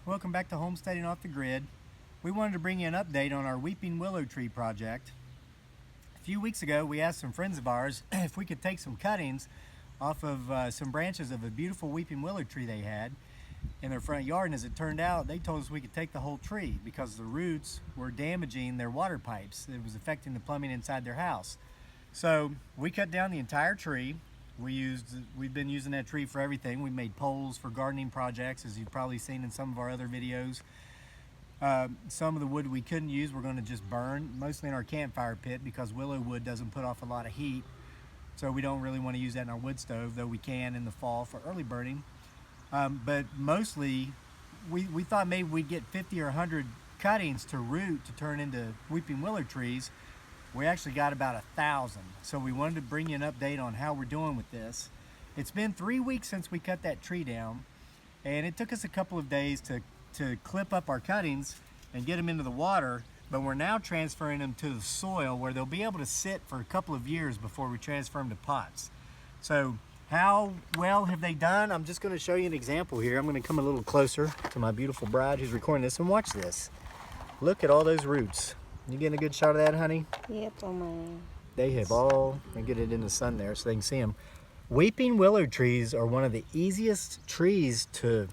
Welcome back to Homesteading Off the Grid. We wanted to bring you an update on our weeping willow tree project. A few weeks ago we asked some friends of ours if we could take some cuttings off of some branches of a beautiful weeping willow tree they had in their front yard, and as it turned out they told us we could take the whole tree because the roots were damaging their water pipes. It was affecting the plumbing inside their house. So we cut down the entire tree. We've been using that tree for everything. We made poles for gardening projects, as you've probably seen in some of our other videos. Some of the wood we couldn't use we're going to just burn, mostly in our campfire pit, because willow wood doesn't put off a lot of heat. So we don't really want to use that in our wood stove, though we can in the fall for early burning. But mostly we thought maybe we'd get 50 or 100 cuttings to root to turn into weeping willow trees. We actually got about 1,000. So we wanted to bring you an update on how we're doing with this. It's been 3 weeks since we cut that tree down, and it took us a couple of days to clip up our cuttings and get them into the water, but we're now transferring them to the soil where they'll be able to sit for a couple of years before we transfer them to pots. So how well have they done? I'm just going to show you an example here. I'm going to come a little closer to my beautiful bride who's recording this, and watch this. Look at all those roots. You getting a good shot of that, honey? Yep, oh my. They have all, and get it in the sun there so they can see them. Weeping willow trees are one of the easiest trees to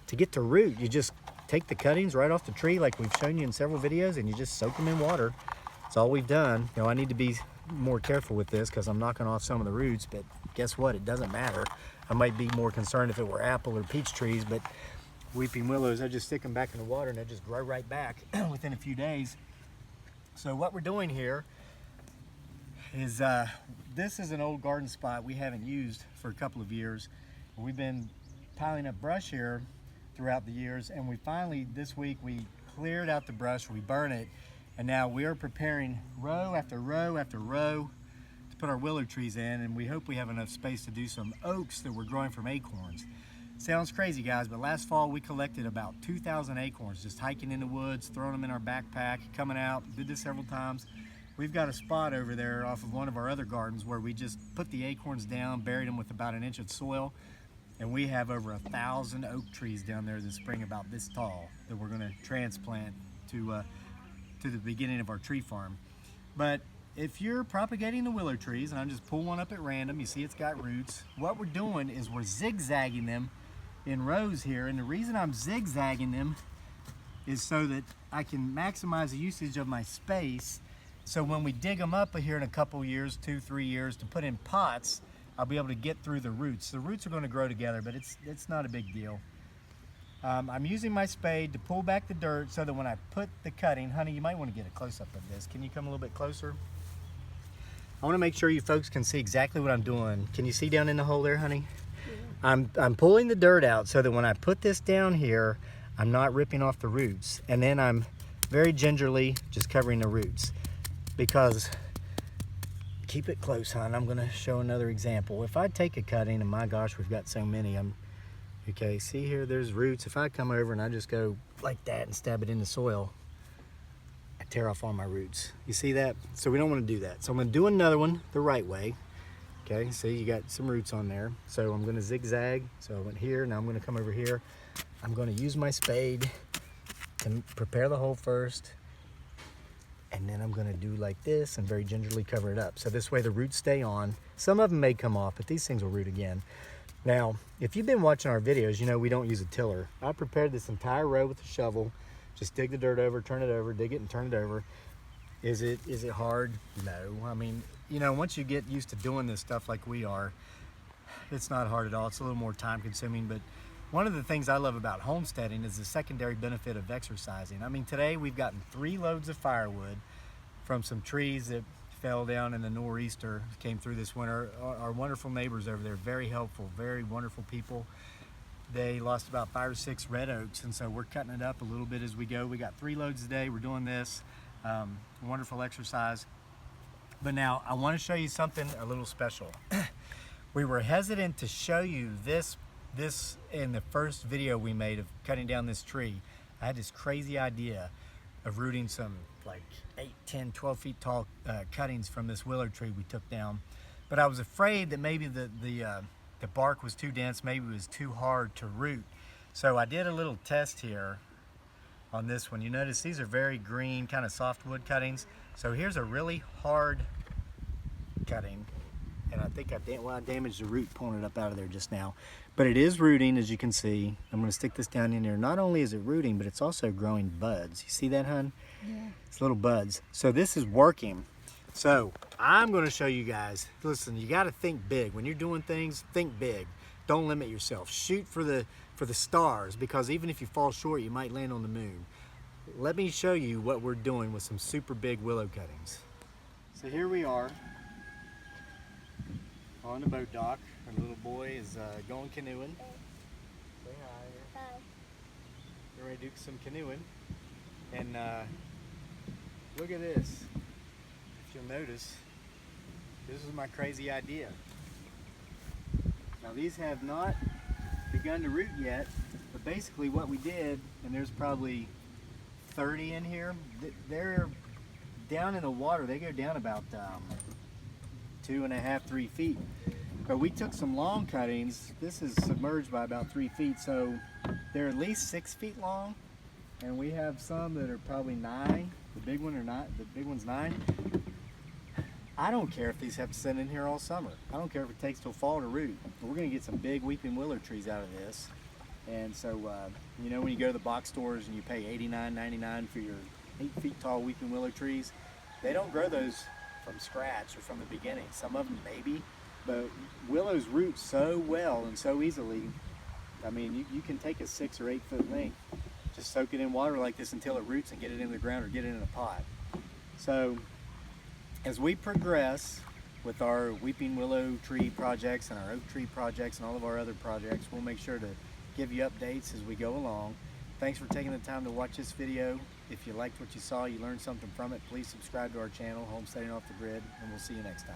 get to root. You just take the cuttings right off the tree like we've shown you in several videos, and you just soak them in water. That's all we've done. You know, I need to be more careful with this because I'm knocking off some of the roots, but guess what? It doesn't matter. I might be more concerned if it were apple or peach trees, but weeping willows, I just stick them back in the water and they just grow right back within a few days. So what we're doing here is, this is an old garden spot we haven't used for a couple of years. We've been piling up brush here throughout the years, and we finally, this week, we cleared out the brush, we burn it, and now we are preparing row after row after row to put our willow trees in, and we hope we have enough space to do some oaks that we're growing from acorns. Sounds crazy, guys, but last fall we collected about 2,000 acorns, just hiking in the woods, throwing them in our backpack, coming out, did this several times. We've got a spot over there off of one of our other gardens where we just put the acorns down, buried them with about 1 inch of soil, and we have over 1,000 oak trees down there this spring about this tall that we're gonna transplant to the beginning of our tree farm. But if you're propagating the willow trees, and I'm just pulling one up at random, you see it's got roots, what we're doing is we're zigzagging them in rows here, and the reason I'm zigzagging them is so that I can maximize the usage of my space. So when we dig them up here in a couple years, 2-3 years, to put in pots, I'll be able to get through the roots. The roots are going to grow together, but it's not a big deal. I'm using my spade to pull back the dirt so that when I put the cutting, honey, you might want to get a close-up of this. Can you come a little bit closer? I want to make sure you folks can see exactly what I'm doing. Can you see down in the hole there, honey? I'm pulling the dirt out so that when I put this down here, I'm not ripping off the roots. And then I'm very gingerly just covering the roots. Because, keep it close, hon, I'm gonna show another example. If I take a cutting, and my gosh, we've got so many, okay, see here, there's roots. If I come over and I just go like that and stab it in the soil, I tear off all my roots. You see that? So we don't wanna do that. So I'm gonna do another one the right way. Okay, see, you got some roots on there. So I'm gonna zigzag. So I went here, now I'm gonna come over here. I'm gonna use my spade to prepare the hole first. And then I'm gonna do like this and very gingerly cover it up. So this way the roots stay on. Some of them may come off, but these things will root again. Now, if you've been watching our videos, you know we don't use a tiller. I prepared this entire row with a shovel. Just dig the dirt over, turn it over, dig it and turn it over. Is it hard? No. I mean, you know, once you get used to doing this stuff like we are, it's not hard at all. It's a little more time consuming, but one of the things I love about homesteading is the secondary benefit of exercising. I mean, today we've gotten 3 loads of firewood from some trees that fell down in the nor'easter, came through this winter. Our wonderful neighbors over there, very helpful, very wonderful people. They lost about 5 or 6 red oaks, and so we're cutting it up a little bit as we go. We got 3 loads today. We're doing this. Wonderful exercise. But now I want to show you something a little special. We were hesitant to show you this in the first video we made of cutting down this tree. I had this crazy idea of rooting some like 8, 10, 12 feet tall cuttings from this willow tree we took down. But I was afraid that maybe the bark was too dense, maybe it was too hard to root. So I did a little test here on this one. You notice these are very green, kind of softwood cuttings. So here's a really hard cutting, and I think I damaged the root pulling it up out of there just now. But it is rooting, as you can see. I'm gonna stick this down in there. Not only is it rooting, but it's also growing buds. You see that, hon? Yeah. It's little buds. So this is working. So I'm gonna show you guys, listen, you gotta think big. When you're doing things, think big. Don't limit yourself. Shoot for the stars, because even if you fall short, you might land on the moon. Let me show you what we're doing with some super big willow cuttings. So here we are on the boat dock. Our little boy is going canoeing. Say hi. Hi. We're ready to do some canoeing. And look at this. If you'll notice, this is my crazy idea. Now these have not begun to root yet, but basically what we did, and there's probably 30 in here, they're down in the water. They go down about 2.5, 3 feet. But we took some long cuttings. This is submerged by about 3 feet, so they're at least 6 feet long. And we have some that are probably 9. The big one or not, the big one's 9. I don't care if these have to sit in here all summer. I don't care if it takes till fall to root. But we're gonna get some big weeping willow trees out of this. And so, you know, when you go to the box stores and you pay $89.99 for your 8 feet tall weeping willow trees, they don't grow those from scratch or from the beginning. Some of them maybe, but willows root so well and so easily. I mean, you can take a 6 or 8 foot length, just soak it in water like this until it roots and get it in the ground or get it in a pot. So as we progress with our weeping willow tree projects and our oak tree projects and all of our other projects, we'll make sure to give you updates as we go along. Thanks for taking the time to watch this video. If you liked what you saw, you learned something from it, please subscribe to our channel, Homesteading Off the Grid, and we'll see you next time.